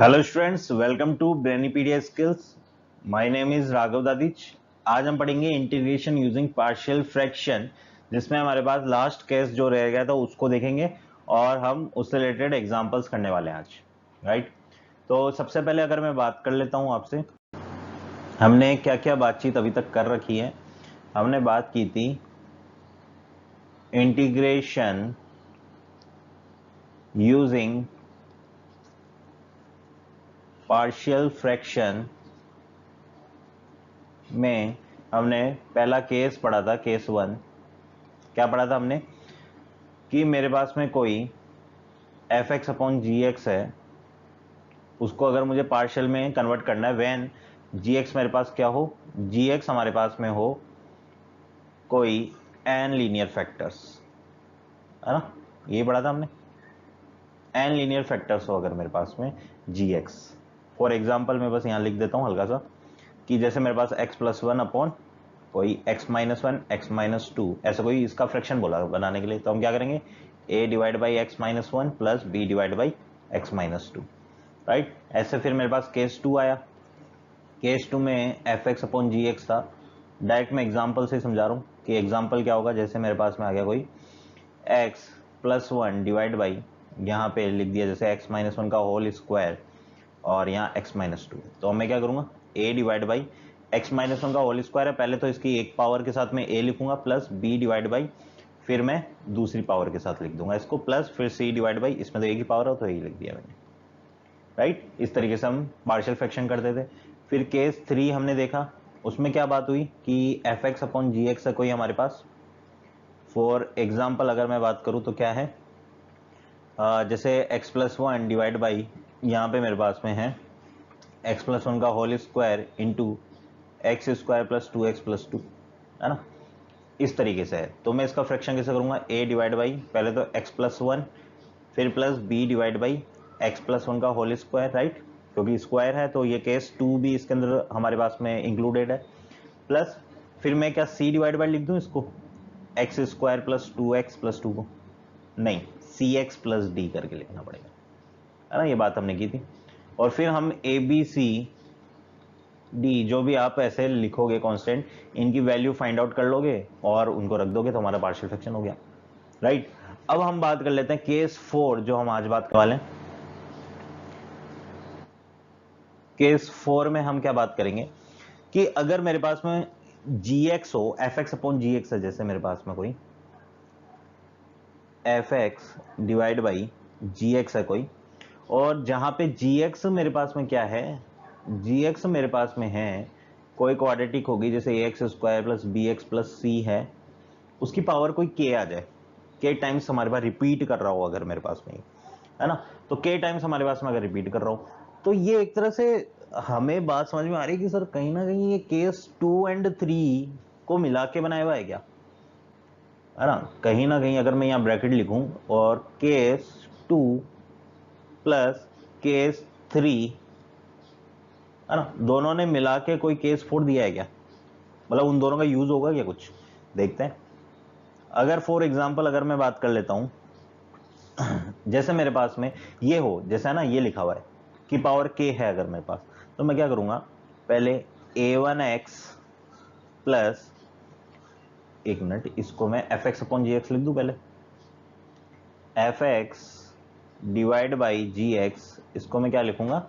Hello students, welcome to Brainypedia skills. My name is Raghav Dadich. आज हम पढ़ेंगे इंटीग्रेशन यूजिंग पार्शियल फ्रैक्शन, जिसमें हमारे पास लास्ट केस जो रह गया था उसको देखेंगे और हम उससे रिलेटेड एग्जांपल्स करने वाले हैं आज। राइट, तो सबसे पहले अगर मैं बात कर लेता हूं आपसे, हमने क्या क्या बातचीत अभी तक कर रखी है। हमने बात की थी इंटीग्रेशन यूजिंग पार्शियल फ्रैक्शन में हमने पहला केस पढ़ा था, केस 1। क्या पढ़ा था हमने कि मेरे पास में कोई एफ एक्स अपॉन जी एक्स है, उसको अगर मुझे पार्शियल में कन्वर्ट करना है व्हेन जी एक्स मेरे पास क्या हो, जी एक्स हमारे पास में हो कोई एन लीनियर फैक्टर्स, है ना। ये पढ़ा था हमने, एन लीनियर फैक्टर्स हो अगर मेरे पास में जी एक्स। फॉर एग्जाम्पल मैं बस यहां लिख देता हूं हल्का सा कि जैसे मेरे पास एक्स प्लस वन अपॉन कोई x minus one, x minus to, ऐसा कोई इसका फ्रैक्शन बोला बनाने के लिए, तो हम क्या करेंगे a divide by X minus one plus B divide by X minus two. Right, ऐसे फिर मेरे पास केस 2 आया। केस 2 में एफ एक्स अपॉन जी एक्स था। डायरेक्ट मैं एग्जाम्पल से समझा रहा हूँ कि एग्जाम्पल क्या होगा। जैसे मेरे पास में आ गया कोई x plus one divide by, यहाँ पे लिख दिया जैसे x माइनस वन का होल स्क्वायर और यहाँ x माइनस टू, तो मैं क्या करूंगा a divide by X minus one का होल स्क्वायर है, पहले तो इसकी एक पावर के साथ में a लिखूंगा प्लस b डिवाइड बाई, फिर मैं दूसरी पावर के साथ लिख दूंगा इसको प्लस, फिर c डिवाइड बाई, इसमें तो एक ही पावर है तो यही लिख दिया मैंने। राइट, इस तरीके से हम पार्शियल फ्रैक्शन करते थे। फिर केस 3 हमने देखा, उसमें क्या बात हुई कि एफ एक्स अपॉन जी एक्स है कोई हमारे पास। फॉर एग्जाम्पल अगर मैं बात करूं तो क्या है, जैसे x plus one divide by, यहाँ पे मेरे पास में है x प्लस वन का whole square into x square plus two X plus two, है ना। इस तरीके से है, तो मैं इसका फ्रैक्शन कैसे करूंगा, a डिवाइड बाई पहले तो x प्लस वन, फिर plus b divide by x plus one का होल स्क्वायर। राइट, क्योंकि स्क्वायर है तो ये केस 2 भी इसके अंदर हमारे पास में इंक्लूडेड है, प्लस फिर मैं क्या c डिवाइड बाई लिख दूं इसको, x square plus two X plus to को, नहीं सी एक्स प्लस डी करके लिखना पड़ेगा, है ना। ये बात हमने की थी। और फिर हम ए बी सी डी जो भी आप ऐसे लिखोगे कांस्टेंट, इनकी वैल्यू फाइंड आउट कर लोगे और उनको रख दोगे तो हमारा पार्शियल फ्रैक्शन हो गया। राइट, अब हम बात कर लेते हैं केस 4 जो हम आज बात करने वाले हैं। केस 4 में हम क्या बात करेंगे कि अगर मेरे पास में जी एक्स हो, एफ एक्स अपॉन जी एक्स है, जैसे मेरे पास में कोई F x divide by ji X है कोई, और जहां पे जी एक्स मेरे पास में क्या है, जी एक्स मेरे पास में है कोई क्वाड्रेटिक होगी, जैसे a x square plus B x plus c है, उसकी पावर कोई के आ जाए, के टाइम्स हमारे पास रिपीट कर रहा हो अगर मेरे पास में, है ना। तो के टाइम्स हमारे पास में अगर रिपीट कर रहा हो, तो ये एक तरह से हमें बात समझ में आ रही है कि सर कहीं ना कहीं ये केस 2 एंड 3 को मिला के बनाया हुआ है क्या, है ना कहीं अगर मैं यहाँ ब्रैकेट लिखूं और केस 2 प्लस केस 3, है ना, दोनों ने मिला के कोई केस 4 दिया है क्या, मतलब उन दोनों का यूज होगा क्या, कुछ देखते हैं। अगर फॉर एग्जांपल अगर मैं बात कर लेता हूं, जैसे मेरे पास में ये हो, जैसे है ना ये लिखा हुआ है कि पावर के है अगर मेरे पास, तो मैं क्या करूंगा, पहले a1x प्लस, एक मिनट, इसको मैं एफ एक्स अपॉन जी एक्स लिख दूं पहले, f x divide by ji x, इसको मैं क्या लिखूंगा,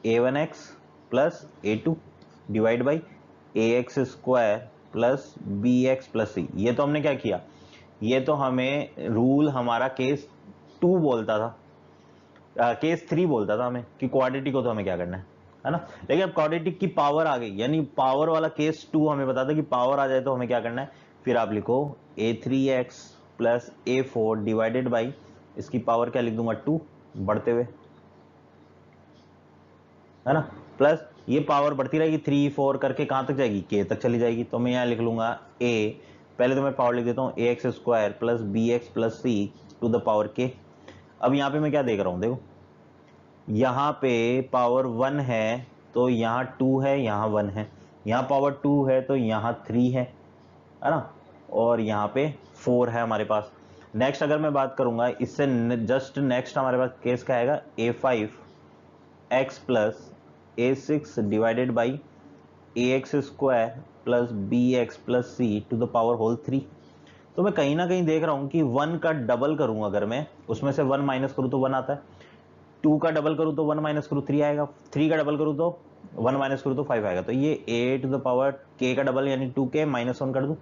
a1x plus a2 divide by A x square plus B x plus c. ये तो हमने क्या किया, ये तो हमें रूल हमारा केस 2 बोलता था, केस 3 बोलता था हमें कि क्वाड्रेटिक को तो हमें क्या करना है ना। लेकिन अब क्वाड्रेटिक की पावर आ गई, यानी पावर वाला केस 2 हमें बताता कि पावर आ जाए तो हमें क्या करना है, फिर आप लिखो a3x plus a4 divided by, इसकी पावर क्या लिख दूंगा 2 बढ़ते हुए, है ना, प्लस ये पावर बढ़ती रहेगी 3 4 करके कहां तक जाएगी, के तक चली जाएगी। तो मैं यहां लिख लूंगा a, पहले तो मैं पावर लिख देता हूं a x square plus B x plus C to the power के। अब यहां पे मैं क्या देख रहा हूं, देखो यहां पे पावर 1 है तो यहां 2 है, यहां 1 है, यहां पावर 2 है तो यहां 3 है ना, और यहां पे 4 है हमारे पास। नेक्स्ट अगर मैं बात करूंगा इससे जस्ट नेक्स्ट हमारे पास केस क्या आएगा, a5 X plus A six divided by A x square plus B x plus C to the power whole 3। तो मैं कहीं ना कहीं देख रहा हूं कि 1 का डबल करूं, अगर मैं उसमें से 1 माइनस करूं तो 1 आता है, 2 का डबल करूं तो 1 माइनस करूं 3 आएगा, 3 का डबल करूं तो 1 माइनस करूं तो 5 आएगा। तो ये a to the power k का डबल यानी 2k माइनस 1 कर दूं,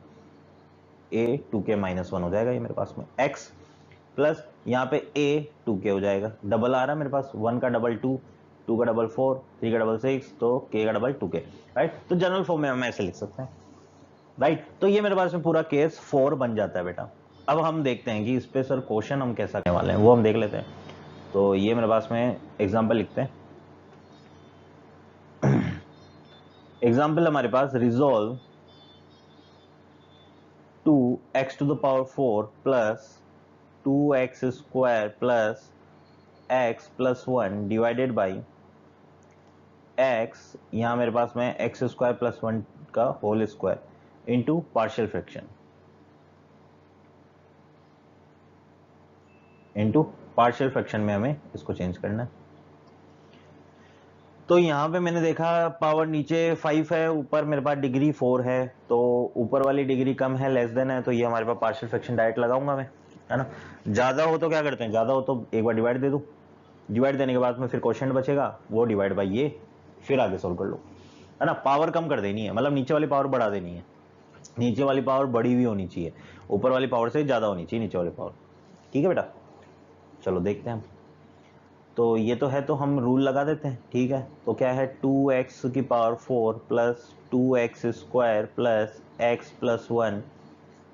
a 2k माइनस 1 हो जाएगा ये मेरे पास में, x प्लस यहाँ पे a 2k हो जाएगा, डबल आ रहा है मेरे पास, 1 का डबल 2, 2 का डबल 4, 3 का डबल 6, तो k का डबल 2k, राइट। तो जनरल फॉर्म में हम ऐसे लिख सकते हैं, राइट। तो ये मेरे पास में पूरा केस 4 बन जाता है बेटा। अब हम देखते हैं कि इस पे सर क्वेश्चन हम कैसा करने वाले हैं, वो हम देख लेते हैं। तो ये मेरे पास में एग्जाम्पल लिखते हैं। एग्जाम्पल हमारे पास, resolve 2x to the power 4 plus 2x square plus x plus 1 divided by x, यहां मेरे पास में x स्क्वायर प्लस 1 का whole square into partial fraction, into partial fraction में हमें इसको चेंज करना है। तो यहाँ पे मैंने देखा पावर नीचे 5 है, ऊपर मेरे पास डिग्री 4 है, तो ऊपर वाली डिग्री कम है, लेस देन है, तो ये हमारे पास पार्शियल फ्रैक्शन डायरेक्ट लगाऊंगा मैं, है ना। ज्यादा हो तो क्या करते हैं, ज्यादा हो तो एक बार डिवाइड दे दूं, डिवाइड देने के बाद में फिर क्वेश्चन बचेगा, वो डिवाइड बाई ये, फिर आगे सोल्व कर लो, है ना। पावर कम कर देनी है, मतलब नीचे वाली पावर बढ़ा देनी है, नीचे वाली पावर बड़ी हुई होनी चाहिए, ऊपर वाली पावर से ज्यादा होनी चाहिए नीचे वाली पावर। ठीक है बेटा, चलो देखते हैं हम। तो ये तो है, तो हम रूल लगा देते हैं, ठीक है। तो क्या है, 2x की power 4 plus 2x square plus x plus 1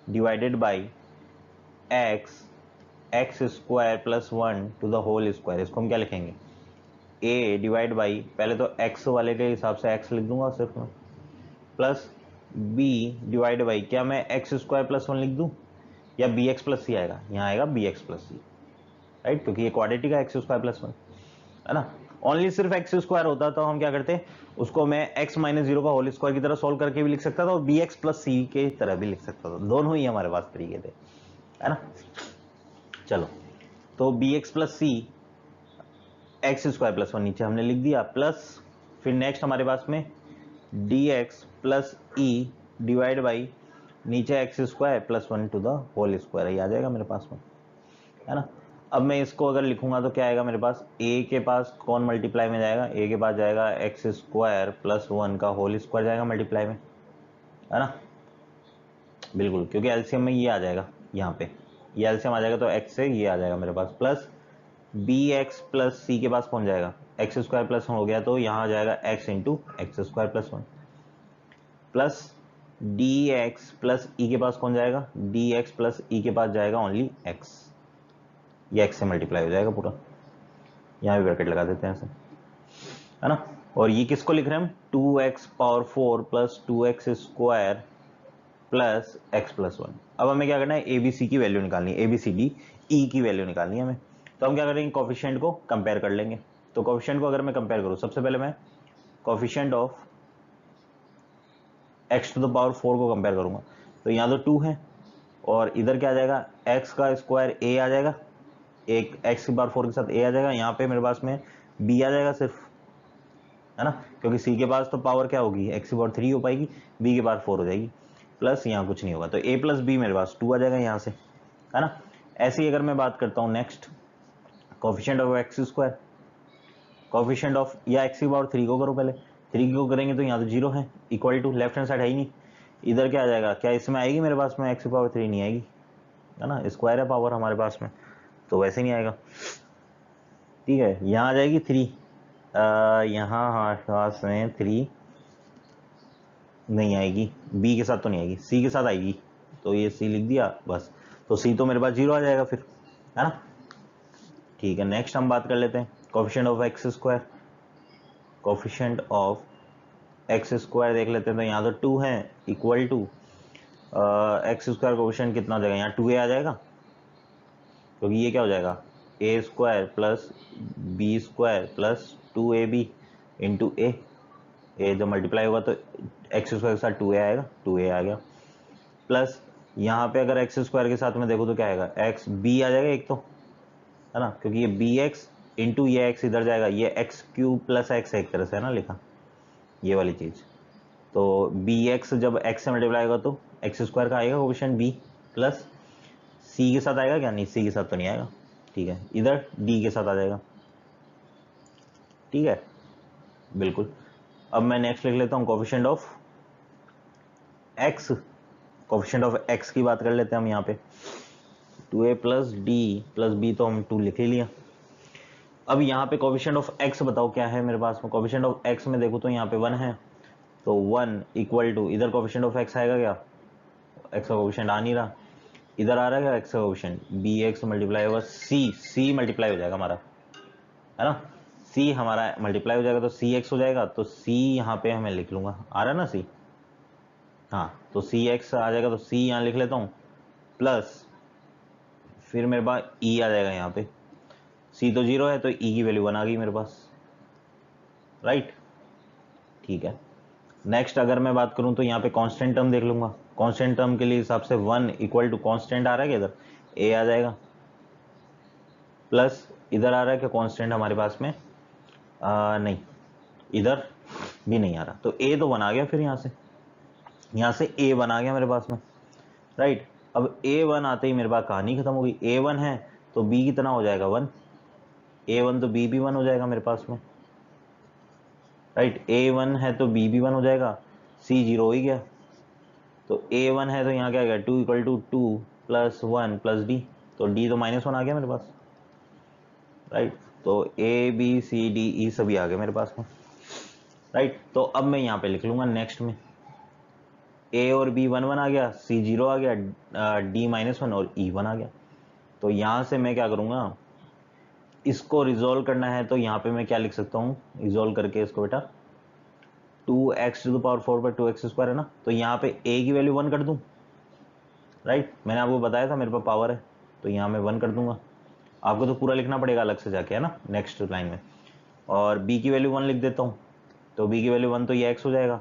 divided by x square plus 1 to the whole square. इसको हम क्या लिखेंगे, a डिवाइड बाई, पहले तो x वाले के हिसाब से x लिख दूंगा सिर्फ मैं, प्लस b डिवाइड बाई, क्या मैं x स्क्वायर प्लस 1 लिख दूं या bx प्लस सी आएगा, यहाँ आएगा bx प्लस सी, राइट, क्योंकि ये क्वाड्रेटिक है x स्क्वायर प्लस 1, है ना। ओनली सिर्फ एक्स स्क्वायर होता तो हम क्या करते, उसको मैं x माइनस 0 का होल स्क्वायर की तरह सोल्व करके भी लिख सकता था और बी एक्स प्लस सी के तरह भी लिख सकता था, दोनों ही हमारे पास तरीके थे, है ना। चलो, तो B x plus c, x square plus 1 नीचे हमने लिख दिया, प्लस फिर नेक्स्ट हमारे पास में d x plus e divide by नीचे x square plus 1 to the whole square, ये आ जाएगा मेरे पास में, है ना। अब मैं इसको अगर लिखूंगा तो क्या आएगा मेरे पास, a के पास कौन मल्टीप्लाई में जाएगा, a के पास जाएगा एक्स स्क्वायर प्लस 1 का होल स्क्वायर जाएगा मल्टीप्लाई में, है ना, बिल्कुल, क्योंकि एलसीएम में ये आ जाएगा, यहाँ पे ये एलसीएम आ जाएगा तो x से ये आ जाएगा मेरे पास, प्लस बी एक्स प्लस सी के पास कौन जाएगा, एक्स स्क्वायर प्लस 1 हो गया तो यहाँ आ जाएगा x into x square plus 1, plus d x plus e के पास कौन जाएगा, डी एक्स प्लस ई के पास जाएगा ओनली x, ये x से मल्टीप्लाई हो जाएगा पूरा, यहाँ भी ब्रैकेट लगा देते हैं ऐसे, है ना। और ये किसको लिख रहे हैं हम, 2x power 4 plus 2x square plus x plus 1। अब हमें क्या करना है, ABC की वैल्यू निकालनी है, ABCD E की वैल्यू निकालनी है हमें। तो हम क्या करेंगे, कोफिशिएंट को कंपेयर कर लेंगे। तो कोफिशिएंट को अगर मैं कंपेयर करूं, सबसे पहले मैं coefficient of x to the power 4 को कंपेयर करूंगा, तो यहाँ तो 2 है और इधर क्या आ जाएगा, x का स्क्वायर a आ जाएगा, एक x की पावर 4 के साथ a आ जाएगा, यहाँ पे मेरे पास में b आ जाएगा सिर्फ, है ना, क्योंकि c के पास तो पावर क्या होगी, x की पावर 3 हो पाएगी, b की पावर 4 हो जाएगी, प्लस यहाँ कुछ नहीं होगा, तो a प्लस b मेरे पास 2 आ जाएगा यहाँ से, है ना। ऐसे ही अगर मैं बात करता हूँ next, coefficient of x square, coefficient of, या x की पावर 3 को करो पहले, 3 को करेंगे तो यहाँ तो 0 है, equal to left hand side है ही नहीं, इधर क्या आ जाएगा, क्या इसमें आएगी मेरे पास में x की पावर 3 नहीं आएगी, है ना, स्क्वायर है पावर हमारे पास में, तो वैसे नहीं आएगा, ठीक है। यहाँ आ जाएगी 3, यहाँ हमारे पास में 3 नहीं आएगी, b के साथ तो नहीं आएगी, c के साथ आएगी, तो ये c लिख दिया बस, तो c तो मेरे पास 0 आ जाएगा फिर, है ना। ठीक है, नेक्स्ट हम बात कर लेते हैं coefficient of x square, coefficient of x square देख लेते हैं, तो यहाँ तो 2 है, equal to X square coefficient कितना हो जाएगा, यहाँ 2a आ जाएगा, क्योंकि ये क्या हो जाएगा, a square plus b square plus 2ab into a, जब मल्टीप्लाई होगा तो एक्स स्क्वायर के साथ 2a आएगा, 2a आ गया, प्लस यहाँ पे अगर एक्स स्क्वायर के साथ में देखो तो क्या आएगा, एक्स बी आ जाएगा एक तो, है ना, क्योंकि ये बी एक्स इंटू ये एक्स इधर जाएगा, ये एक्स क्यूब प्लस एक्स एक तरह से है ना लिखा, ये वाली चीज। तो बी एक्स जब एक्स से मल्टीप्लाई होगा तो एक्स स्क्वायर का आएगा कोएफिशिएंट बी, प्लस सी के साथ आएगा क्या, नहीं सी के साथ तो नहीं आएगा, ठीक है, इधर डी के साथ आ जाएगा, ठीक है, बिल्कुल। अब मैं नेक्स्ट लिख लेता हूँ coefficient of x, coefficient of x की बात कर लेते हैं हम यहाँ पे, 2a plus D plus B, तो हम 2 लिख ही लिया। अब यहाँ पे कोएफिशिएंट ऑफ एक्स बताओ क्या है मेरे पास में, कोएफिशिएंट ऑफ एक्स में देखो तो यहाँ पे 1 है, तो 1 इक्वल टू इधर कोएफिशिएंट ऑफ एक्स आएगा क्या, एक्स का कोएफिशिएंट आ नहीं रहा, इधर आ रहा है क्या एक्स का कोएफिशिएंट, बी एक्स मल्टीप्लाई होगा सी मल्टीप्लाई हो जाएगा हमारा, है ना, सी हमारा मल्टीप्लाई हो जाएगा तो सी एक्स हो जाएगा, तो सी यहाँ पे हमें लिख लूंगा, आ रहा है ना सी, हाँ, तो सी एक्स आ जाएगा, तो सी यहाँ लिख लेता हूँ, प्लस फिर मेरे पास ई आ जाएगा यहाँ पे, सी तो 0 है तो ई की वैल्यू 1 आ गई मेरे पास, राइट, ठीक है। नेक्स्ट अगर मैं बात करूं तो यहाँ पे कांस्टेंट टर्म देख लूंगा, कांस्टेंट टर्म के लिए हिसाब से 1 इक्वल टू कांस्टेंट आ रहा है क्या, इधर ए आ जाएगा, प्लस इधर आ रहा है क्या कांस्टेंट हमारे पास में, नहीं, इधर भी नहीं आ रहा, तो ए तो 1 आ गया, फिर यहाँ से ए 1 आ गया मेरे पास में, राइट। अब ए 1 आते ही मेरे पास कहानी खत्म हो गई, ए 1 है तो बी कितना हो जाएगा 1, ए 1 तो बी भी 1 हो जाएगा मेरे पास में, राइट, ए 1 है तो बी भी 1 हो जाएगा, सी 0 हो ही गया, तो ए 1 है तो यहाँ क्या आ गया 2 equal to 2 plus 1 plus D, तो डी तो -1 आ गया मेरे पास, राइट, तो A B C D E सभी आ गए मेरे पास में, राइट। तो अब मैं यहाँ पे लिख लूंगा नेक्स्ट में, ए और बी 1 1 आ गया, सी 0 आ गया, डी -1 और ई 1 आ गया, तो यहाँ से मैं क्या करूँगा, इसको रिजोल्व करना है, तो यहाँ पे मैं क्या लिख सकता हूँ रिजोल्व करके इसको बेटा, 2x⁴/2x² है ना, तो यहाँ पे a की वैल्यू 1 कर दूँ, राइट, मैंने आपको बताया था मेरे पास पावर है, तो यहाँ मैं 1 कर दूंगा, आपको तो पूरा लिखना पड़ेगा अलग से जाके, है ना, नेक्स्ट लाइन में, और b की वैल्यू 1 लिख देता हूँ, तो b की वैल्यू 1 तो ये x हो जाएगा,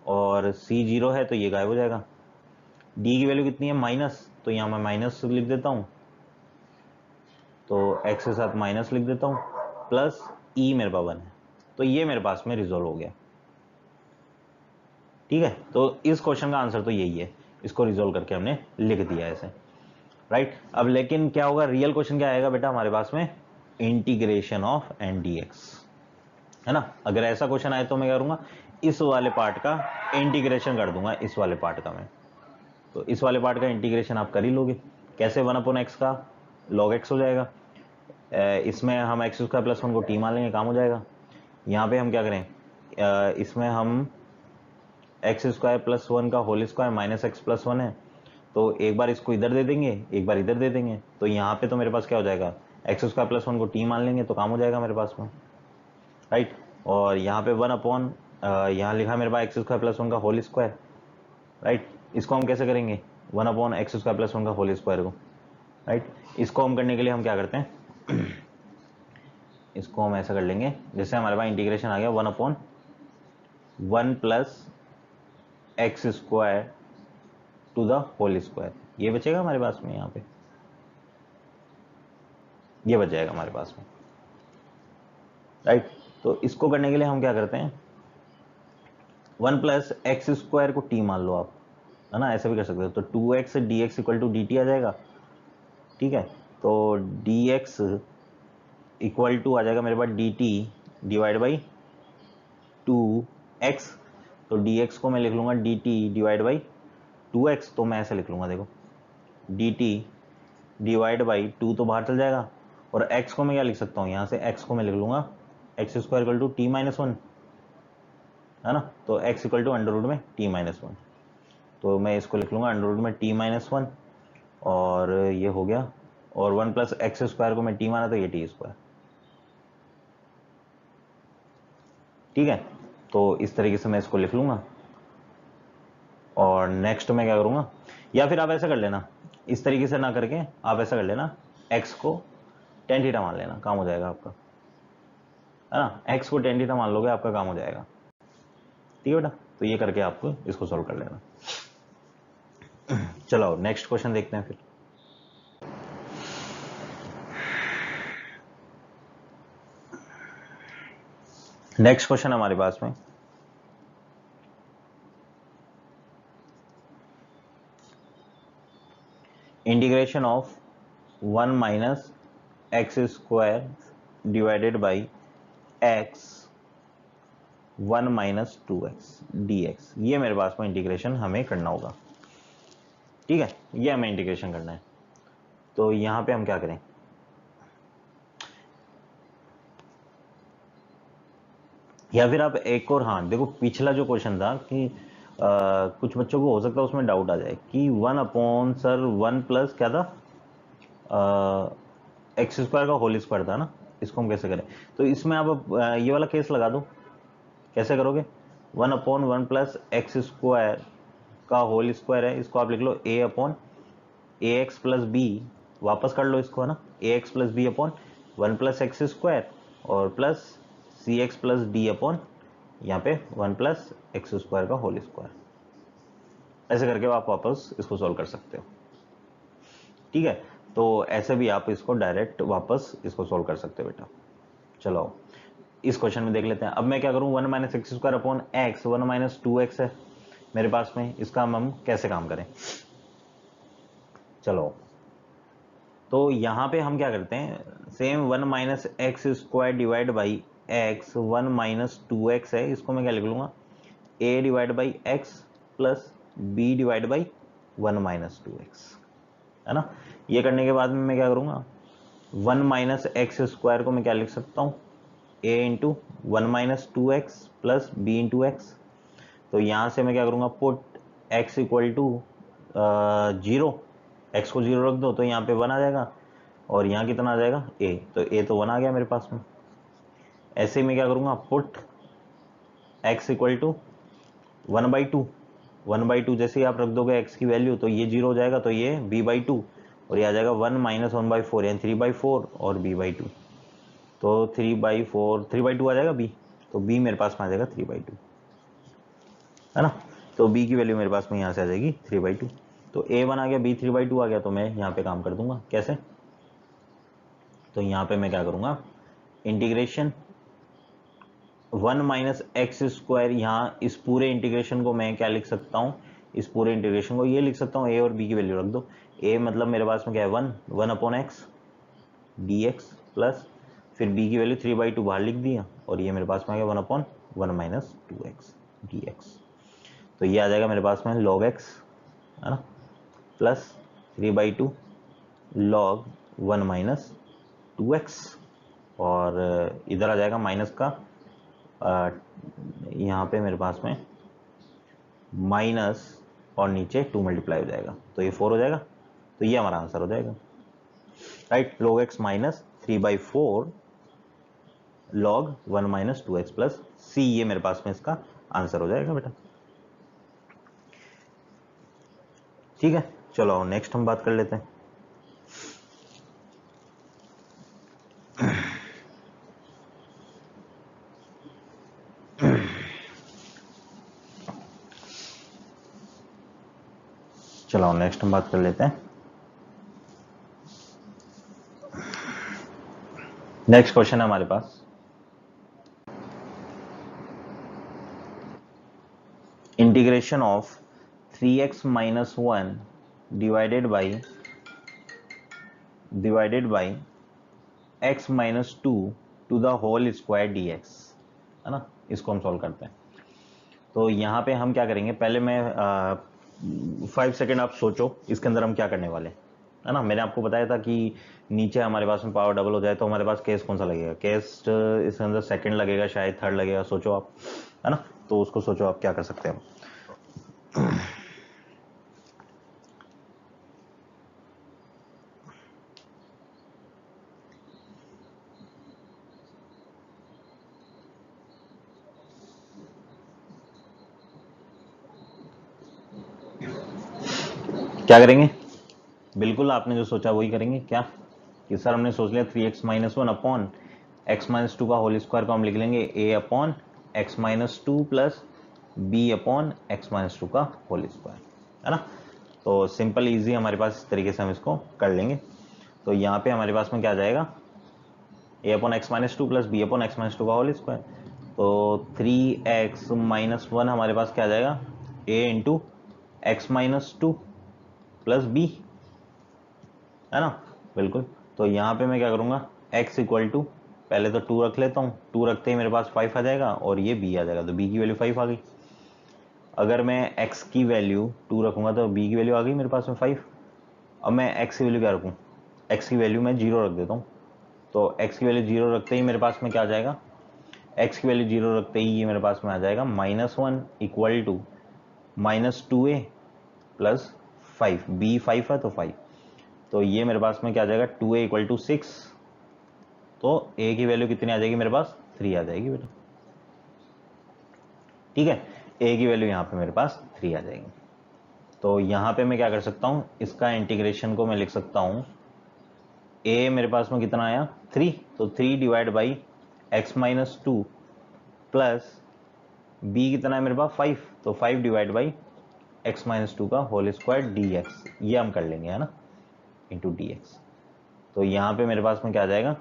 और c 0 है तो ये गायब हो जाएगा, d की वैल्यू कितनी है माइनस, तो यहाँ मैं माइनस लिख देता हूँ, तो x के साथ माइनस लिख देता हूँ, प्लस e मेरे पास 1 है, तो ये मेरे पास में रिजोल्व हो गया, ठीक है। तो इस क्वेश्चन का आंसर तो यही है, इसको रिजोल्व करके हमने लिख दिया ऐसे, राइट। अब लेकिन क्या होगा, रियल क्वेश्चन क्या आएगा बेटा हमारे पास में, integration of N D X, है ना, अगर ऐसा क्वेश्चन आए तो मैं क्या करूंगा, इस वाले पार्ट का इंटीग्रेशन कर दूंगा, इस वाले पार्ट का मैं, तो इस वाले पार्ट का इंटीग्रेशन आप कर ही लोगे, कैसे 1/x का log x हो जाएगा, इसमें हम x² + 1 को t मान लेंगे, काम हो जाएगा। यहाँ पे हम क्या करें, इसमें हम x² + 1 का होल स्क्वायर माइनस x + 1 है, तो एक बार इसको इधर दे देंगे, एक बार इधर दे देंगे, तो यहाँ पे तो मेरे पास क्या हो जाएगा, x² + 1 को t मान लेंगे तो काम हो जाएगा मेरे पास में, राइट। और यहाँ पे 1 यहाँ लिखा मेरे पास x² + 1 का होल स्क्वायर, राइट, इसको हम कैसे करेंगे 1/x² + 1 का होल स्क्वायर को, राइट। इसको हम करने के लिए हम क्या करते हैं इसको हम ऐसा कर लेंगे, जैसे हमारे पास इंटीग्रेशन आ गया 1/1 + x² to the whole square, ये बचेगा हमारे पास में, यहाँ पे ये बच जाएगा हमारे पास में, राइट। तो इसको करने के लिए हम क्या करते हैं, 1 + x² को t मान लो आप, है ना, ऐसा भी कर सकते हो, तो 2x dx = dt आ जाएगा, ठीक है, तो dx इक्वल टू आ जाएगा मेरे पास dt डिवाइड बाई 2x, तो dx को मैं लिख लूंगा dt डिवाइड बाई 2x, तो मैं ऐसे लिख लूंगा, देखो dt डिवाइड बाई 2 तो बाहर चल जाएगा, और x को मैं क्या लिख सकता हूँ, यहाँ से x को मैं लिख लूंगा x² = t - 1, है ना, तो x = अंडर रूट में t - 1, तो मैं इसको लिख लूंगा अंडर रूट में t - 1, और ये हो गया, और 1 + x² को मैं t माना तो ये t², ठीक है। तो इस तरीके से मैं इसको लिख लूंगा, और नेक्स्ट मैं क्या करूंगा, या फिर आप ऐसा कर लेना, इस तरीके से ना करके आप ऐसा कर लेना, x को tan थीटा मान लेना, काम हो जाएगा आपका, है ना, x को tan थीटा मान लोगे आपका काम हो जाएगा, ठीक है बेटा। तो ये करके आपको इसको सॉल्व कर लेना। चलो नेक्स्ट क्वेश्चन देखते हैं फिर। नेक्स्ट क्वेश्चन हमारे पास में, integration of 1 minus X square divided by X 1 minus 2x dx, ये मेरे पास में इंटीग्रेशन हमें करना होगा। ठीक है, ये हमें इंटीग्रेशन करना है। तो यहां पे हम क्या करें, या फिर आप एक और, हाँ देखो पिछला जो क्वेश्चन था कि कुछ बच्चों को हो सकता है उसमें डाउट आ जाए कि 1 अपॉन सर 1 प्लस क्या था, एक्स स्क्वायर का होल स्क्वायर था ना, इसको हम कैसे करें। तो इसमें आप ये वाला केस लगा दो। कैसे करोगे, 1 अपॉन 1 प्लस एक्स स्क्वायर का होल स्क्वायर है, इसको आप लिख लो a upon a x plus b, वापस कर लो इसको है ना, a x plus b upon 1 plus x square और plus c x plus d upon यहाँ पे 1 प्लस एक्स स्क्वायर का होल स्क्वायर। ऐसे करके आप वापस इसको सॉल्व कर सकते हो। ठीक है, तो ऐसे भी आप इसको डायरेक्ट वापस इसको सॉल्व कर सकते हो बेटा। चलो इस क्वेश्चन में देख लेते हैं। अब मैं क्या करूं, 1 minus X square upon x 1 minus 2x है मेरे पास में, इसका हम कैसे काम करें। चलो तो यहां पे हम क्या करते हैं, same 1 minus X square divide by X 1 minus 2x है, इसको मैं क्या लिख लूंगा, a divide by x plus B divide by 1 minus 2x, है ना। ये करने के बाद में मैं क्या करूंगा, 1 माइनस एक्स स्क्वायर को मैं क्या लिख सकता हूं, a into 1 minus 2x plus b into x. तो यहां से मैं क्या करूंगा, put x equal to 0, x को 0 रख दो तो यहाँ पे 1 आ जाएगा, और यहाँ कितना आ जाएगा a, तो a तो 1 आ गया मेरे पास में। ऐसे ही मैं क्या करूंगा, पुट x इक्वल टू 1/2, 1/2 जैसे ही आप रख दोगे x की वैल्यू तो ये 0 हो जाएगा, तो ये b/2 और ये आ जाएगा 1 माइनस 1/4 यानी 3/4 और b/2, तो 3/4 3/2 आ जाएगा b, तो b मेरे पास में आ जाएगा 3/2, है ना। तो b की वैल्यू मेरे पास में यहाँ से आ जाएगी 3/2, तो a1 आ गया, b 3/2 आ गया, तो मैं यहाँ पे काम कर दूंगा कैसे। तो यहाँ पे मैं क्या करूंगा, इंटीग्रेशन 1 माइनस एक्स स्क्वायर, यहाँ इस पूरे इंटीग्रेशन को मैं क्या लिख सकता हूँ, इस पूरे इंटीग्रेशन को ये लिख सकता हूँ, a और b की वैल्यू रख दो। a मतलब मेरे पास में क्या है 1 upon x D x plus फिर b की वैल्यू 3/2 बाहर लिख दिया, और ये मेरे पास में आ गया 1 अपॉन 1 माइनस 2x dx। तो ये आ जाएगा मेरे पास में log x, है ना, प्लस 3/2 log 1 माइनस 2x, और इधर आ जाएगा माइनस का, यहाँ पे मेरे पास में माइनस और नीचे 2 मल्टीप्लाई हो जाएगा, तो ये 4 हो जाएगा, तो ये हमारा आंसर हो जाएगा, right. log x minus 3/4 log 1 minus 2x plus c, ये मेरे पास में इसका आंसर हो जाएगा बेटा। ठीक है, चलो नेक्स्ट हम बात कर लेते हैं। चलो नेक्स्ट हम बात कर लेते हैं। नेक्स्ट क्वेश्चन है हमारे पास, integration of 3x minus 1 divided by x minus 2 to the whole square dx, है ना। इसको हम सॉल्व करते हैं। तो यहाँ पे हम क्या करेंगे, पहले मैं 5 सेकेंड आप सोचो इसके अंदर हम क्या करने वाले, है ना। मैंने आपको बताया था कि नीचे हमारे पास में पावर डबल हो जाए तो हमारे पास केस कौन सा लगेगा, केस इसके अंदर सेकंड लगेगा, शायद थर्ड लगेगा, सोचो आप, है ना। तो उसको सोचो आप क्या कर सकते हैं। क्या करेंगे, बिल्कुल आपने जो सोचा वही करेंगे। क्या कि सर हमने सोच लिया 3x minus 1 upon x minus 2 का होल स्क्वायर को हम लिख लेंगे a upon x minus 2 plus b upon x minus 2 का होल स्क्वायर, है ना। तो सिंपल इजी हमारे पास इस तरीके से हम इसको कर लेंगे। तो यहाँ पे हमारे पास में क्या आ जाएगा, a upon x minus 2 plus b upon x minus 2 का होल स्क्वायर। तो 3x माइनस 1 हमारे पास क्या आ जाएगा, a into x minus 2 plus b, है ना, बिल्कुल। तो यहाँ पे मैं क्या करूँगा, x इक्वल टू, पहले तो 2 रख लेता हूँ, 2 रखते ही मेरे पास 5 आ जाएगा और ये b आ जाएगा, तो b की वैल्यू 5 आ गई। अगर मैं x की वैल्यू 2 रखूँगा तो b की वैल्यू आ गई मेरे पास में 5। अब मैं x की वैल्यू क्या रखूँ, x की वैल्यू मैं 0 रख देता हूँ। तो x की वैल्यू 0 रखते ही मेरे पास में क्या आ जाएगा, x की वैल्यू 0 रखते ही ये मेरे पास में आ जाएगा -1 equal to -2a plus 5, b 5 है तो 5, तो ये मेरे पास में क्या आ जाएगा 2a इक्वल टू 6, तो a की वैल्यू कितनी आ जाएगी मेरे पास, 3 आ जाएगी बेटा, ठीक है। a की वैल्यू यहाँ पे मेरे पास 3 आ जाएगी। तो यहाँ पे मैं क्या कर सकता हूँ, इसका इंटीग्रेशन को मैं लिख सकता हूँ, a मेरे पास में कितना आया 3, तो 3 divide by x minus 2 plus b कितना है मेरे पास 5, तो 5 डिवाइड बाई x माइनस 2 का होल स्क्वायर dx, ये हम कर लेंगे, है ना, इंटू dx। तो यहाँ पे मेरे पास में क्या आ जाएगा,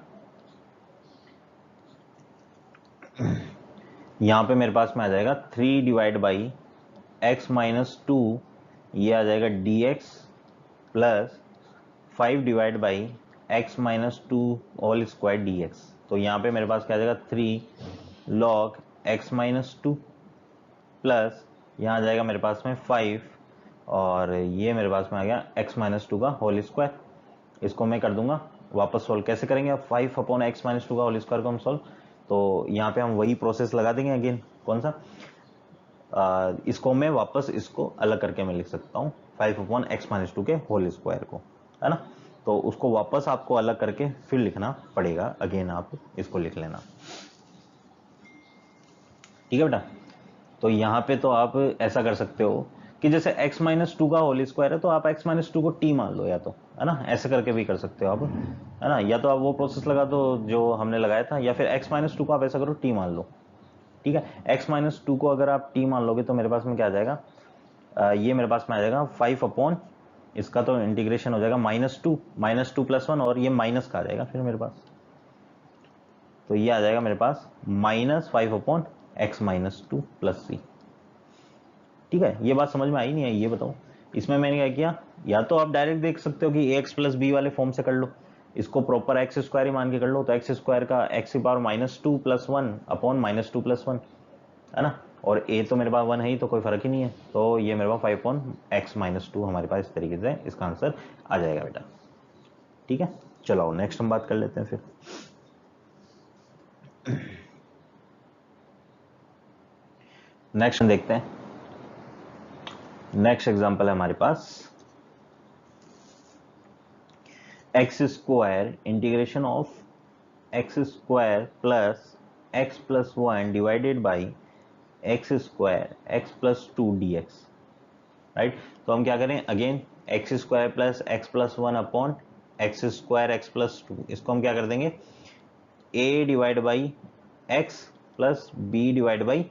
यहाँ पे मेरे पास में आ जाएगा 3 डिवाइड बाई x माइनस 2, ये आ जाएगा dx plus 5 divide by x minus 2 whole square dx। तो यहाँ पे मेरे पास क्या आ जाएगा 3 log x माइनस 2 प्लस यहाँ आ जाएगा मेरे पास में 5 और ये मेरे पास में आ गया x माइनस 2 का होल स्क्वायर। इसको मैं कर दूंगा वापस सोल्व, कैसे करेंगे अब 5 अपॉन एक्स माइनस 2 का होल स्क्वायर को हम सोल्व, तो यहाँ पे हम वही प्रोसेस लगा देंगे अगेन, कौन सा, इसको मैं वापस इसको अलग करके मैं लिख सकता हूँ 5 अपॉन एक्स माइनस 2 के होल स्क्वायर को, है ना। तो उसको वापस आपको अलग करके फिर लिखना पड़ेगा, अगेन आप इसको लिख लेना, ठीक है बेटा। तो यहाँ पे तो आप ऐसा कर सकते हो कि जैसे x माइनस 2 का होल स्क्वायर है तो आप x माइनस 2 को t मान लो, या तो, है ना, ऐसे करके भी कर सकते हो आप, है ना, या तो आप वो प्रोसेस लगा दो जो हमने लगाया था, या फिर x माइनस 2 को आप ऐसा करो t मान लो, ठीक है। x माइनस 2 को अगर आप t मान लोगे तो मेरे पास में क्या आ जाएगा, ये मेरे पास में आ जाएगा 5 अपॉन, इसका तो इंटीग्रेशन हो जाएगा -2 प्लस 1 और ये माइनस का आ जाएगा फिर मेरे पास, तो ये आ जाएगा मेरे पास -5 upon x minus 2 plus c, ठीक है। ये बात समझ में आई नहीं आई, ये बताओ। इसमें मैंने क्या किया, या तो आप डायरेक्ट देख सकते हो कि एक्स प्लस बी वाले फॉर्म से कर लो, इसको प्रॉपर एक्स स्क्वायर ही मान के कर लो, तो एक्स स्क्वायर का एक्स की पावर -2 प्लस 1 अपॉन -2 प्लस 1, है ना, और ए तो मेरे पास 1 है ही, तो कोई फर्क ही नहीं है, तो ये मेरे पास 5 अपॉन एक्स माइनस 2 हमारे पास इस तरीके से इसका आंसर आ जाएगा बेटा, ठीक है। चलो नेक्स्ट हम बात कर लेते हैं फिर। नेक्स्ट देखते हैं, नेक्स्ट एग्जांपल है हमारे पास x square integration of x square plus x plus 1 divided by x square x plus 2 d x, right. तो हम क्या करें, again x square plus x plus 1 upon x square x plus 2, इसको हम क्या कर देंगे a divide by x plus B divide by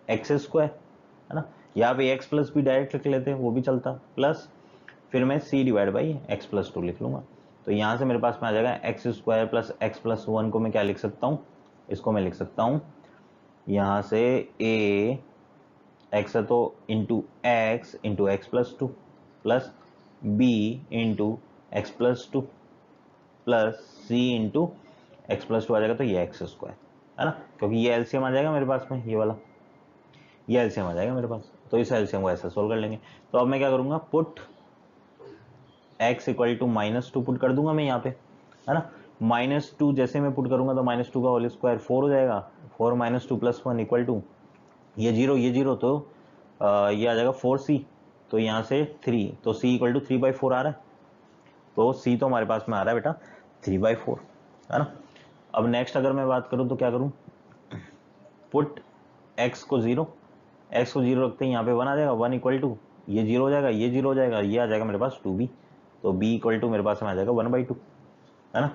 x square, है ना, यहाँ पे एक्स प्लस बी डायरेक्ट लिख लेते हैं वो भी चलता, प्लस फिर मैं c divide by x plus 2 लिख लूंगा। तो यहाँ से मेरे पास में आ जाएगा x square plus x plus 1 को मैं क्या लिख सकता हूँ, इसको मैं लिख सकता हूँ यहाँ से a एक्स है तो into x plus 2 plus b into x plus 2 plus c into x plus 2 आ जाएगा, तो ये एक्स स्क्वायर, है ना, क्योंकि ये एलसीएम आ जाएगा मेरे पास में, ये वाला ये एलसीएम आ जाएगा मेरे पास, तो इस एलसीएम को ऐसे सोल्व कर लेंगे। तो अब मैं क्या करूंगा, put x equal to -2 put कर दूंगा मैं यहाँ पे, है ना, -2 जैसे मैं पुट करूंगा तो -2 का होल स्क्वायर 4 हो जाएगा, 4 -2 प्लस 1 इक्वल टू ये जीरो तो ये आ जाएगा 4c, तो यहाँ से 3, तो c इक्वल टू 3/4 आ रहा है, तो c तो हमारे पास में आ रहा है बेटा 3/4, है ना। अब नेक्स्ट अगर मैं बात करूँ तो क्या करूँ, पुट x को 0 रखते हैं यहाँ पे 1 आ जाएगा, 1 इक्वल टू ये 0 हो जाएगा, ये 0 हो जाएगा, ये आ जाएगा मेरे पास 2b, तो b इक्वल टू मेरे पास में आ जाएगा 1/2, है ना,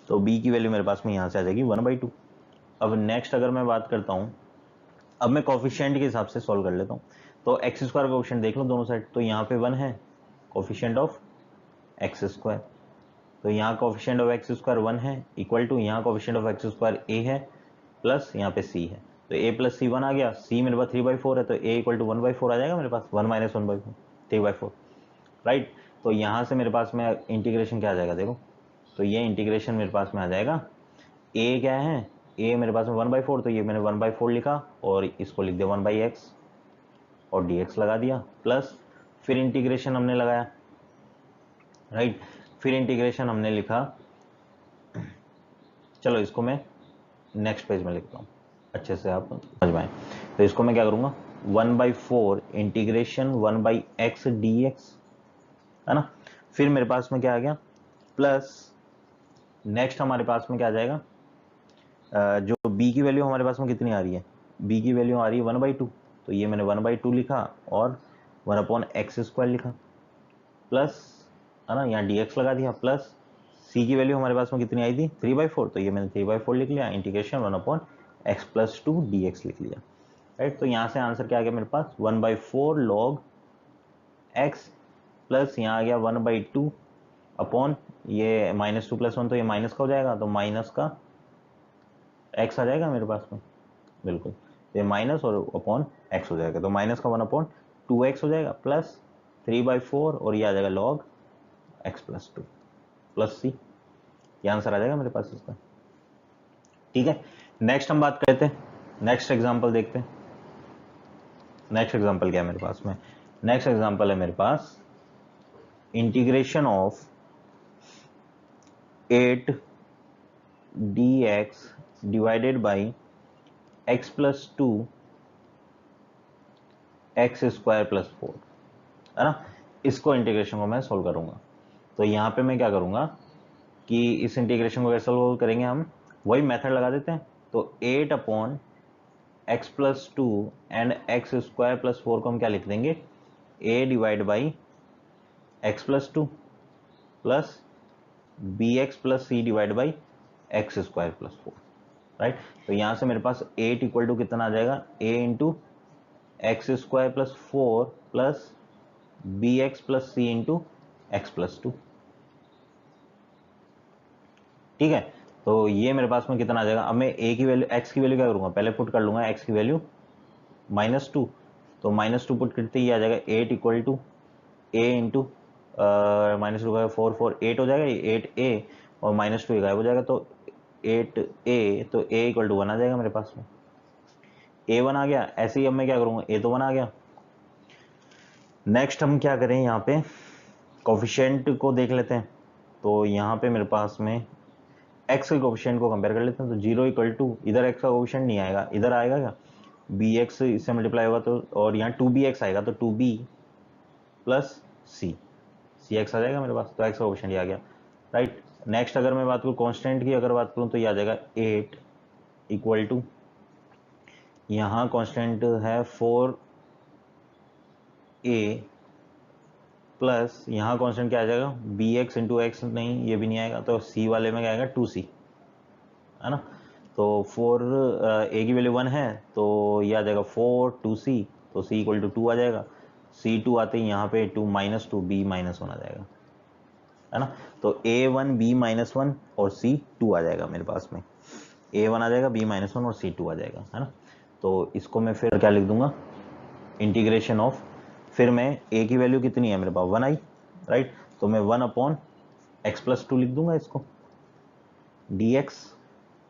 तो b की वैल्यू मेरे पास में यहाँ से आ जाएगी 1/2। अब नेक्स्ट अगर मैं बात करता हूँ, अब मैं कोफिशिएंट के हिसाब से सॉल्व कर लेता हूँ, तो एक्स स्क्वायर का कोफिशिएंट देख लो दोनों साइड, तो यहाँ पे 1 है कोफिशिएंट ऑफ एक्स स्क्वायर, तो यहाँ कोफिशिएंट ऑफ एक्स स्क्वायर 1 है, इक्वल टू यहाँ coefficient of x square a है प्लस यहाँ पे c है, तो a प्लस सी 1 आ गया, c मेरे पास 3/4 है, तो a इक्वल टू 1/4 आ जाएगा मेरे पास, 1 माइनस 1/4, 3/4, राइट। तो यहाँ से मेरे पास में इंटीग्रेशन क्या आ जाएगा देखो, तो ये इंटीग्रेशन मेरे पास में आ जाएगा, a क्या है, a मेरे पास में 1/4, तो ये मैंने 1/4 लिखा और इसको लिख दिया 1/x और dx लगा दिया, प्लस फिर इंटीग्रेशन हमने लगाया, राइट। फिर इंटीग्रेशन हमने लिखा, चलो इसको मैं नेक्स्ट पेज में लिखता हूँ अच्छे से आप समझ पाए। तो इसको मैं क्या करूँगा, 1/4 इंटीग्रेशन 1/x dx, है ना। फिर मेरे पास में क्या आ गया, प्लस नेक्स्ट हमारे पास में क्या आ जाएगा, जो b की वैल्यू हमारे पास में कितनी आ रही है, b की वैल्यू आ रही है 1/2, तो ये मैंने 1/2 लिखा और 1/x² लिखा, प्लस, है ना, यहाँ dx लगा दिया, प्लस c की वैल्यू हमारे पास में कितनी आई थी 3/4, तो ये मैंने 3/4 लिख लिया, इंटीग्रेशन 1/x+2 dx लिख लिया, राइट। तो यहाँ से आंसर क्या आ गया मेरे पास, 1/4 log x, प्लस यहाँ आ गया 1/2 अपॉन ये -2 + 1, तो ये माइनस का हो जाएगा, तो माइनस का x आ जाएगा मेरे पास में, बिल्कुल, ये माइनस और अपॉन x हो जाएगा, तो माइनस का 1/2x हो जाएगा, प्लस 3/4 और ये आ जाएगा log x+2 प्लस c, ये आंसर आ जाएगा मेरे पास इसका, ठीक है। नेक्स्ट हम बात करते हैं, नेक्स्ट एग्जांपल देखते हैं। नेक्स्ट एग्जांपल क्या है मेरे पास में, नेक्स्ट एग्जांपल है मेरे पास integration of 8 dx divided by x+2 x² + 4, है ना। इसको इंटीग्रेशन को मैं सोल्व करूंगा, तो यहाँ पे मैं क्या करूंगा कि इस इंटीग्रेशन को कैसे सोल्व करेंगे, हम वही मेथड लगा देते हैं। तो 8/x+2 एंड x² + 4 को हम क्या लिख देंगे, a divide by x+2 plus bx + c divide by x² + 4, right. तो यहाँ से मेरे पास 8 इक्वल टू कितना आ जाएगा, a into x² + 4 plus bx + c into x+2, ठीक है। तो ये मेरे पास में कितना आ जाएगा, अब मैं a की वैल्यू, x की वैल्यू क्या करूंगा, पहले पुट कर लूंगा x की वैल्यू -2, तो -2 पुट करते ही आ जाएगा 8 इक्वल टू a इंटू -2 का 4 4 8 हो जाएगा, ये 8a और -2 गायब हो जाएगा, तो 8a, तो a इक्वल टू 1 आ जाएगा मेरे पास में, a1 आ गया। ऐसे ही अब मैं क्या करूंगा, a तो 1 आ गया। नेक्स्ट हम क्या करें, यहाँ पे कोफिशिएंट को देख लेते हैं, तो यहाँ पे मेरे पास में x के कोफिशिएंट को कंपेयर कर लेते हैं, तो 0 इक्वल टू, इधर x का कोफिशिएंट नहीं आएगा, इधर आएगा क्या, bx इससे मल्टीप्लाई होगा, तो और यहाँ 2bx आएगा, तो 2b प्लस cx आ जाएगा मेरे पास, तो x का कोफिशिएंट आ गया, राइट। नेक्स्ट अगर मैं बात करूँ कांस्टेंट की, अगर बात करूँ तो ये आ जाएगा 8 इक्वल टू, यहाँ कांस्टेंट है 4a प्लस यहाँ कांस्टेंट क्या आ जाएगा, bx इंटू एक्स, नहीं ये भी नहीं आएगा, तो c वाले में क्या आएगा 2c, है ना। तो 4 a की वैल्यू 1 है, तो ये आ जाएगा 4 2c, तो c इक्वल टू 2 आ जाएगा, c2 आते ही यहाँ पे 2 -2 b -1 आ जाएगा, है ना। तो a1 b -1 और c2 आ जाएगा मेरे पास में, a1 आ जाएगा, b -1 और c2 आ जाएगा, है ना। तो इसको मैं फिर क्या लिख दूंगा, इंटीग्रेशन ऑफ, फिर मैं a की वैल्यू कितनी है मेरे पास 1 आई, राइट, तो मैं 1/x+2 लिख दूंगा इसको dx,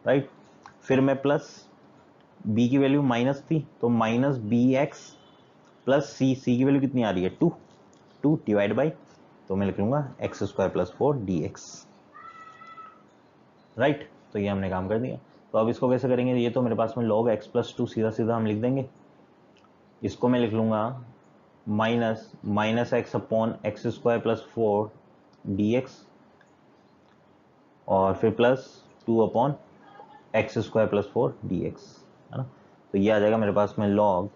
राइट। फिर मैं प्लस b की वैल्यू माइनस थी, तो -bx प्लस c की वैल्यू कितनी आ रही है 2 डिवाइड बाई, तो मैं लिख लूंगा x² + 4 dx, राइट। तो ये हमने काम कर दिया। तो अब इसको कैसे करेंगे, ये तो मेरे पास में log x+2 सीधा सीधा हम लिख देंगे, इसको मैं लिख लूंगा -x/(x² + 4 dx और फिर प्लस 2/(x² + 4 dx, है ना। तो ये आ जाएगा मेरे पास में log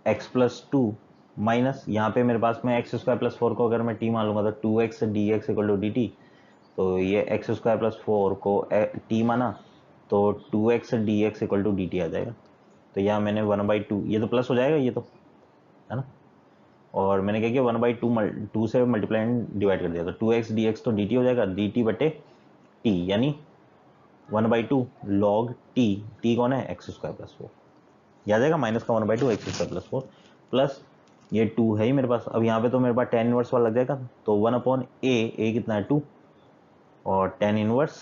x+2 माइनस, यहाँ पे मेरे पास में x² + 4 को अगर मैं t मान लूंगा तो 2x dx = dt, तो ये x² + 4 को t माना, तो 2x dx = dt आ जाएगा। तो यहाँ मैंने 1/2, ये तो प्लस हो जाएगा, ये तो, है ना, और मैंने क्या किया 1/2 2 से मल्टीप्लाई एंड डिवाइड कर दिया, तो 2x dx तो dt हो जाएगा, dt/t, यानी 1/2 log टी कौन है, एक्स स्क्वायर प्लस 4, याद आएगा, माइनस का 1/2 एक्स स्क्वायर प्लस 4 प्लस ये 2 है ही मेरे पास। अब यहाँ पे तो मेरे पास tan इनवर्स वाला लग जाएगा, तो 1/a कितना है 2, और tan इनवर्स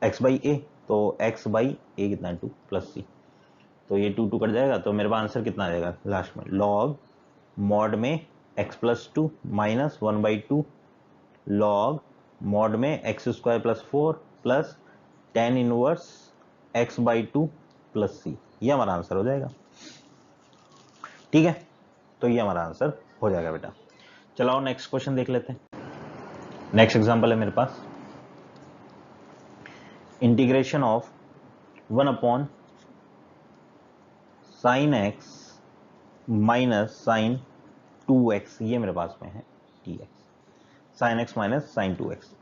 x/a, तो x/a कितना है 2 प्लस c, तो ये 2 कट जाएगा, तो मेरे पास आंसर कितना आ जाएगा लास्ट में, log मॉड में x plus 2 minus 1/2 log mod में x square plus 4 plus tan inverse x/2 plus c, ये हमारा आंसर हो जाएगा। ठीक है, तो ये हमारा आंसर हो जाएगा बेटा। चलो नेक्स्ट क्वेश्चन देख लेते हैं। नेक्स्ट एग्जांपल है मेरे पास, integration of 1 sine x minus sine 2x, ये मेरे पास में है dx, sine x minus sine 2x।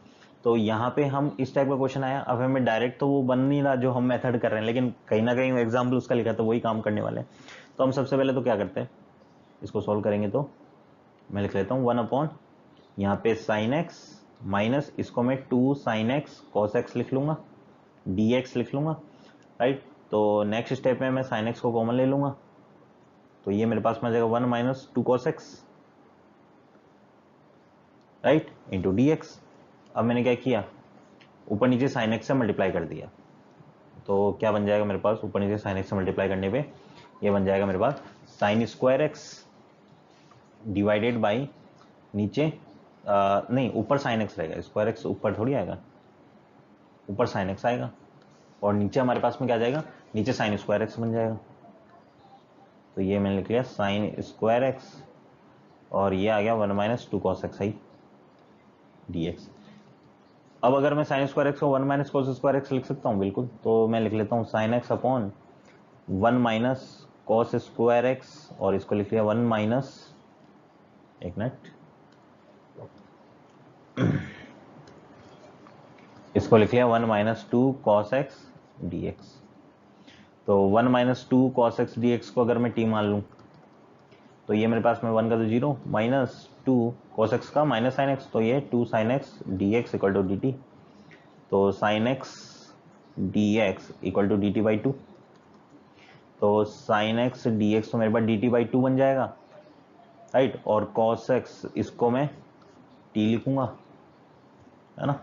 तो यहाँ पे हम इस टाइप का क्वेश्चन आया, अब हमें डायरेक्ट तो वो बन नहीं रहा जो हम मेथड कर रहे हैं, लेकिन कहीं ना कहीं एग्जाम्पल उसका लिखा तो वही काम करने वाले हैं। तो हम सबसे पहले तो क्या करते हैं, इसको सॉल्व करेंगे, तो मैं लिख लेता हूँ 1 यहाँ पे साइन एक्स माइनस इसको मैं 2 साइन एक्स कॉस एक्स लिख लूंगा, dx लिख लूंगा, राइट। तो नेक्स्ट स्टेप में मैं साइन एक्स को कॉमन ले लूंगा, तो ये मेरे पास में आ जाएगा 1 minus 2 cos x, right, into dx। अब मैंने क्या किया, ऊपर नीचे साइन एक्स से मल्टीप्लाई कर दिया, तो क्या बन जाएगा मेरे पास, ऊपर नीचे साइन एक्स से मल्टीप्लाई करने पे ये बन जाएगा मेरे पास sine square x divided by नीचे नहीं, ऊपर साइन एक्स रहेगा, स्क्वायर एक्स ऊपर थोड़ी आएगा, ऊपर साइन एक्स आएगा, और नीचे हमारे पास में क्या जाएगा, नीचे साइन स्क्वायर एक्स बन जाएगा। तो ये मैंने लिख लिया साइन स्क्वायर एक्स, और ये आ गया 1 माइनस 2 कॉस एक्स आई dx। अब अगर मैं साइन स्क्वायर एक्स को 1 माइनस कॉस स्क्वायर एक्स लिख सकता हूँ, बिल्कुल, तो मैं लिख लेता हूँ sine x upon 1 minus cos square x, और इसको लिख लिया 1 माइनस, एक मिनट, इसको लिख लिया 1 माइनस 2 कॉस एक्स dx। तो 1 माइनस 2 कॉस एक्स dx को अगर मैं t मान लूँ, तो ये मेरे पास में 1 का तो 0 माइनस 2 कॉस एक्स का माइनस साइन एक्स, तो ये 2 sine x dx equal to dt, तो sine x dx equal to dt by 2, तो साइन एक्स dx तो मेरे पास dt बाई 2 बन जाएगा, राइट, और कॉस एक्स इसको मैं t लिखूंगा, है ना।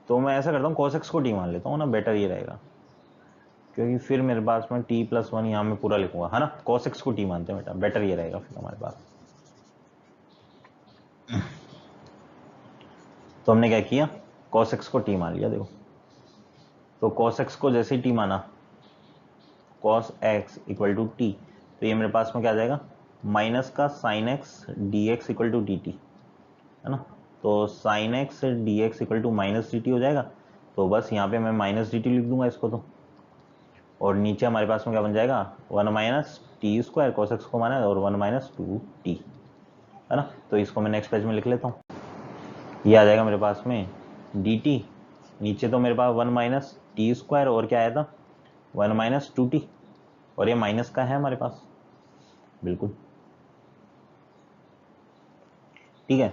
तो मैं ऐसा करता हूँ कॉस एक्स को t मान लेता हूँ ना, बेटर ये रहेगा, क्योंकि फिर मेरे पास में t प्लस 1 यहाँ में पूरा लिखूंगा, है ना, कॉस एक्स को t मानते हैं बेटा, बेटर ये रहेगा फिर हमारे पास। तो हमने क्या किया, cos x को t मान लिया, देखो, तो cos x को जैसे ही t माना, cos x equal to t, तो ये मेरे पास में क्या आ जाएगा, माइनस का sine x dx equal to dt, है ना। तो sine x dx equal to minus dt हो जाएगा, तो बस यहाँ पे मैं माइनस dt लिख दूंगा इसको, तो और नीचे हमारे पास में क्या बन जाएगा, 1 minus T square, cos x को माना है, और 1 माइनस 2t, है ना। तो इसको मैं नेक्स्ट पेज में लिख लेता हूँ, ये आ जाएगा मेरे पास में dt, नीचे तो मेरे पास 1 माइनस टी स्क्वायर, और क्या आया था 1 माइनस 2t, और ये माइनस का है हमारे पास, बिल्कुल, ठीक है।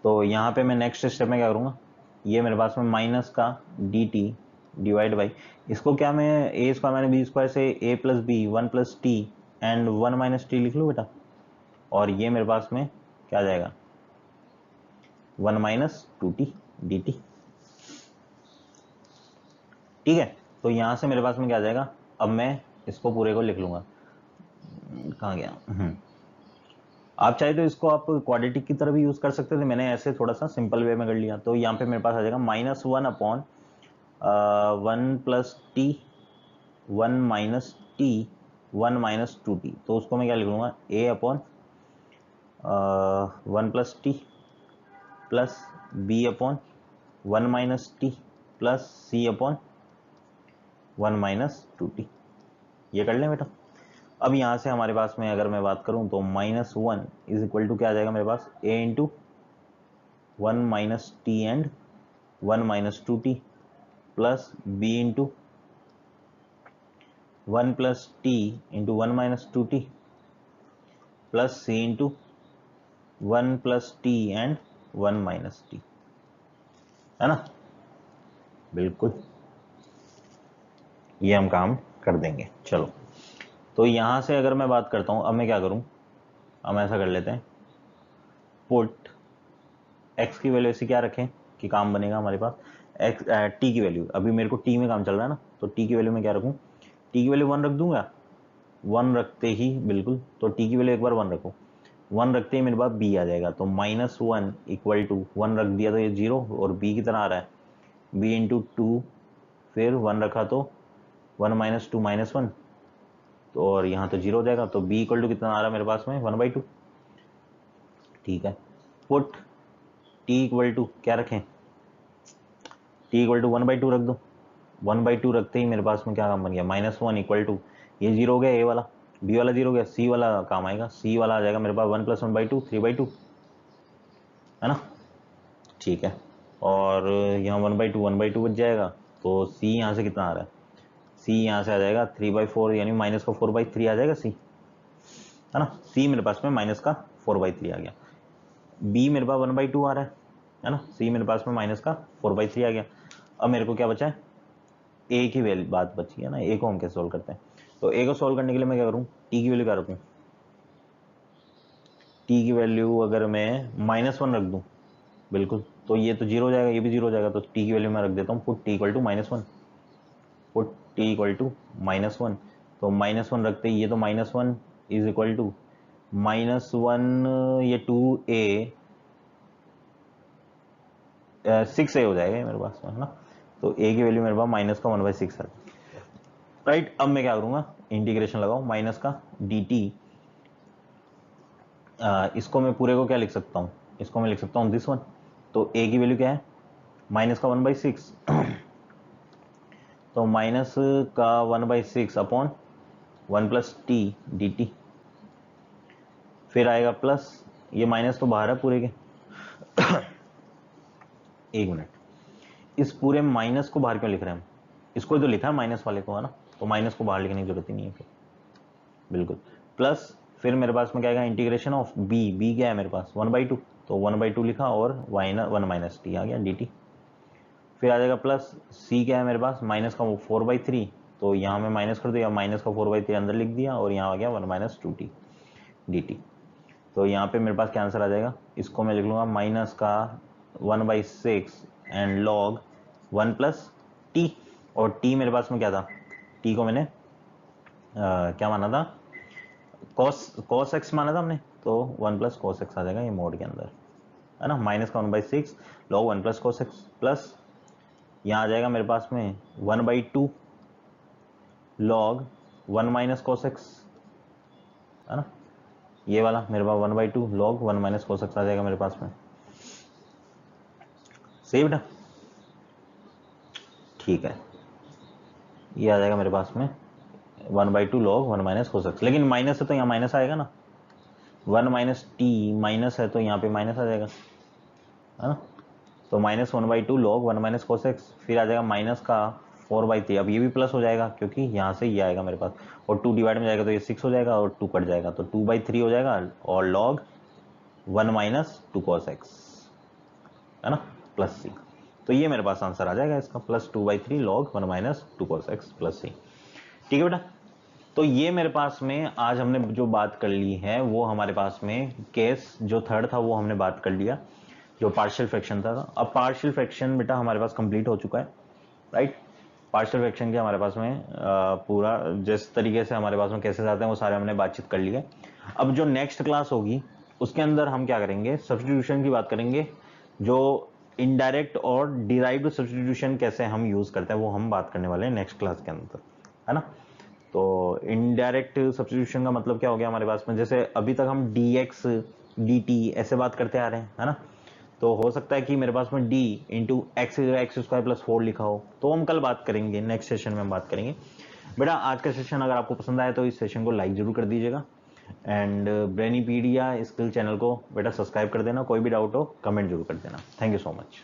तो यहाँ पे मैं नेक्स्ट स्टेप में क्या करूँगा, ये मेरे पास में माइनस का dt डिवाइड बाई, इसको क्या मैं a square minus b square से a plus b 1 plus t and 1 minus t लिख लूँ बेटा, और ये मेरे पास में क्या आ जाएगा 1 माइनस 2t dt, ठीक है। तो यहाँ से मेरे पास में क्या आ जाएगा, अब मैं इसको पूरे को लिख लूंगा, कहाँ गया, आप चाहे तो इसको आप क्वाड्रेटिक की तरह भी यूज कर सकते थे, मैंने ऐसे थोड़ा सा सिंपल वे में कर लिया। तो यहाँ पे मेरे पास आ जाएगा -1 upon 1 plus T 1 minus T 1 minus 2t, तो उसको मैं क्या लिख लूंगा a upon 1 plus T plus b upon 1 minus T plus c upon 1 minus 2t, ये कर लें बेटा। अब यहाँ से हमारे पास में अगर मैं बात करूँ, तो -1 इज इक्वल टू क्या आ जाएगा मेरे पास, a into 1 minus T and 1 minus 2t plus b into 1 plus T into 1 minus 2t plus c into 1 plus t and 1 minus T, है ना। बिल्कुल, ये हम काम कर देंगे। चलो, तो यहां से अगर मैं बात करता हूं, अब मैं क्या करूं, हम ऐसा कर लेते हैं, पुट एक्स की वैल्यू ऐसी क्या रखें कि काम बनेगा हमारे पास, एक्स टी की वैल्यू, अभी मेरे को टी में काम चल रहा है ना, तो टी की वैल्यू में क्या रखूं, टी की वैल्यू 1 रख दूंगा, 1 रखते ही बिल्कुल, तो टी की वैल्यू एक बार 1 रखो, 1 रखते ही मेरे पास बी आ जाएगा, तो -1 इक्वल टू 1 रख दिया तो ये 0 और बी की तरह आ रहा है, बी इंटू 2, फिर 1 रखा तो 1 माइनस 2 -1, तो और यहाँ तो 0 हो जाएगा, तो बी इक्वल टू कितना आ रहा है मेरे पास में 1/2। ठीक है, पुट टी इक्वल टू क्या रखें, टी इक्वल टू 1/2 रख दो, 1/2 रखते ही मेरे पास में क्या काम बन गया, -1 इक्वल टू, ये 0 हो गया, ए वाला, बी वाला 0 हो गया, सी वाला काम आएगा, सी वाला आ जाएगा मेरे पास 1 + 1/2 3/2, है ना। ठीक है, और यहाँ 1/2 बच जाएगा, तो सी यहाँ से कितना आ रहा है, सी यहाँ से आ जाएगा 3/4, यानी माइनस का 4/3 आ जाएगा सी, है ना, सी मेरे पास में माइनस का 4/3 आ गया, बी मेरे पास 1/2 आ रहा है ना, सी मेरे पास में माइनस का 4/3 आ गया। अब मेरे को क्या बचा है, ए की वैल्यू बात बची है ना, ए को हम कैसे सोल्व करते हैं, तो ए को सोल्व करने के लिए मैं क्या करूँ, टी की वैल्यू क्या रखूँ, टी की वैल्यू अगर मैं -1 रख दूँ, बिल्कुल, तो ये तो 0 हो जाएगा, ये भी 0 हो जाएगा, तो टी की वैल्यू मैं रख देता हूँ, put t equal to -1, put t equal to -1, तो -1 रखते ही ये तो -1 इज इक्वल टू -1, ये 2a 6a हो जाएगा मेरे पास में, है ना, तो a की वैल्यू मेरे पास माइनस का 1/6 है, राइट। अब मैं क्या करूंगा, इंटीग्रेशन लगाओ माइनस का dt, इसको मैं पूरे को क्या लिख सकता हूँ, इसको मैं लिख सकता हूँ दिस वन, तो a की वैल्यू क्या है, माइनस का 1/6, तो माइनस का 1/6 अपॉन 1 + t dt, फिर आएगा प्लस, ये माइनस तो बाहर है पूरे के, एक मिनट, इस पूरे माइनस को बाहर क्यों लिख रहे हैं हम, इसको तो लिखा है माइनस वाले को, है ना, तो माइनस को बाहर लिखने की जरूरत ही नहीं है फिर, बिल्कुल, प्लस फिर मेरे पास में क्या आएगा, इंटीग्रेशन ऑफ बी, बी क्या है मेरे पास 1/2, तो 1/2 लिखा और 1 - t आ गया dt, फिर आ जाएगा प्लस, सी क्या है मेरे पास माइनस का 4/3, तो यहाँ में माइनस कर दिया, माइनस का 4/3 अंदर लिख दिया, और यहाँ आ गया 1 - 2t dt, तो यहाँ पे मेरे पास क्या आंसर आ जाएगा, इसको मैं लिख लूंगा माइनस का 1/6 एंड लॉग 1 + t, और t मेरे पास में क्या था, t को मैंने क्या माना था, cos x माना था हमने, तो 1 + cos x आ जाएगा ये मोड के अंदर, है ना, माइनस का 1/6 लॉग 1 + cos x, प्लस यहाँ आ जाएगा मेरे पास में 1/2 लॉग 1 - cos x, है ना, ये वाला मेरे पास 1/2 लॉग 1 - cos x आ जाएगा मेरे पास में, सही बेटा, ठीक है, ये आ जाएगा मेरे पास में 1/2 log 1 - cos x, लेकिन माइनस है तो यहाँ माइनस आएगा ना, 1 - t माइनस है तो यहाँ पे माइनस आ जाएगा, है ना, तो -1/2 log 1 - cos x, फिर आ जाएगा माइनस का 4/3, अब ये भी प्लस हो जाएगा क्योंकि यहाँ से ये आएगा मेरे पास, और 2 डिवाइड में जाएगा तो ये 6 हो जाएगा, और 2 कट जाएगा तो 2/3 हो जाएगा, और log 1 - 2 cos x, है ना, प्लस सी, तो ये मेरे पास आंसर आ जाएगा इसका, plus 2/3 log 1 - 2 cos x plus c, ठीक है बेटा। तो ये मेरे पास में आज हमने जो बात कर ली है वो हमारे पास में केस जो थर्ड था वो हमने बात कर लिया, जो पार्शियल फ्रैक्शन था। अब पार्शियल फ्रैक्शन बेटा हमारे पास कंप्लीट हो चुका है, राइट, पार्शियल फ्रैक्शन के हमारे पास में पूरा जिस तरीके से हमारे पास में केसेस आते हैं वो सारे हमने बातचीत कर ली है। अब जो नेक्स्ट क्लास होगी उसके अंदर हम क्या करेंगे, सब्स्टिट्यूशन की बात करेंगे, जो इनडायरेक्ट और डिराइव्ड सब्स्टिट्यूशन कैसे हम यूज करते हैं वो हम बात करने वाले हैं नेक्स्ट क्लास के अंदर, है ना। तो इनडायरेक्ट सब्स्टिट्यूशन का मतलब क्या हो गया हमारे पास में, जैसे अभी तक हम dx dt ऐसे बात करते आ रहे हैं, है ना, तो हो सकता है कि मेरे पास में d इंटू x² + 4 लिखा हो, तो हम कल बात करेंगे, नेक्स्ट सेशन में हम बात करेंगे। बेटा आज का सेशन अगर आपको पसंद आया तो इस सेशन को लाइक जरूर कर दीजिएगा, एंड ब्रेनीपीडिया स्किल चैनल को बेटा सब्सक्राइब कर देना, कोई भी डाउट हो कमेंट जरूर कर देना। Thank you so much.